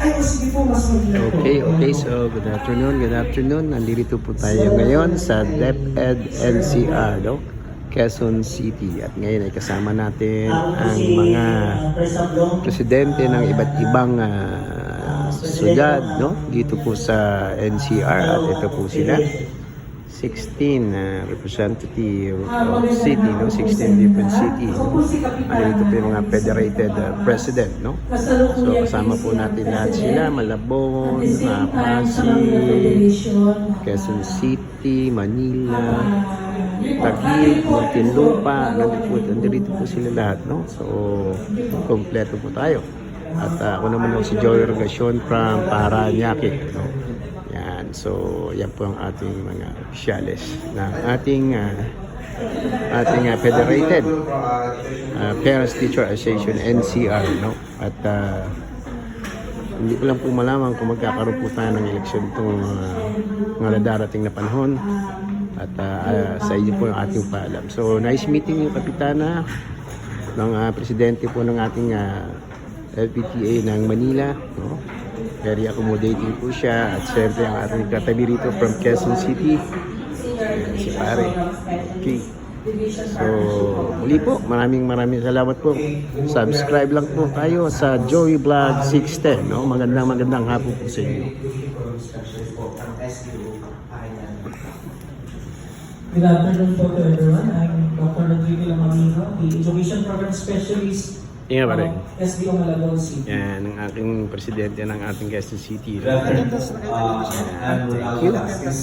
Okay, so good afternoon. Nandito po tayo ngayon sa DepEd NCR, no? Quezon City. At ngayon ay kasama natin ang mga presidente ng iba't ibang syudad, no? Dito po sa NCR. At ito po sila. 16 representative of city, no? 16 different city. Dito po yung mga federated president, no? So kasama po natin lahat sila, Malabon, Pasig, Quezon City, Manila, Taguig, Muntinlupa, nandito po sila lahat, no? So kompleto po tayo. At ako naman si Joey Rogacion from Paranaque, no? Yan, so yan po ang ating mga opisyalis na ating federated Parents Teacher Association NCR, no? At hindi ko lang po malaman kung magkakaroon po tayo ng eleksyon itong mga darating na panahon. At sa inyo po yung ating paalam. So nice meeting yung kapitana ng presidente po ng ating LPTA ng Manila, no? Very accommodating po siya. At siyempre ang ating katabi rito from Quezon City, si pare. Okay. So muli po, maraming salamat po. Subscribe lang po tayo sa Joey Vlog 610, no? Magandang hapon po sa inyo. Good afternoon po to everyone. I'm Dr. Rodrigo Lamamino, the Education Program Specialist Pare. SDO Malabon City. Yan, ang aking presidente ng ating Quezon City. Good afternoon. I'm Ronaldo Velasquez,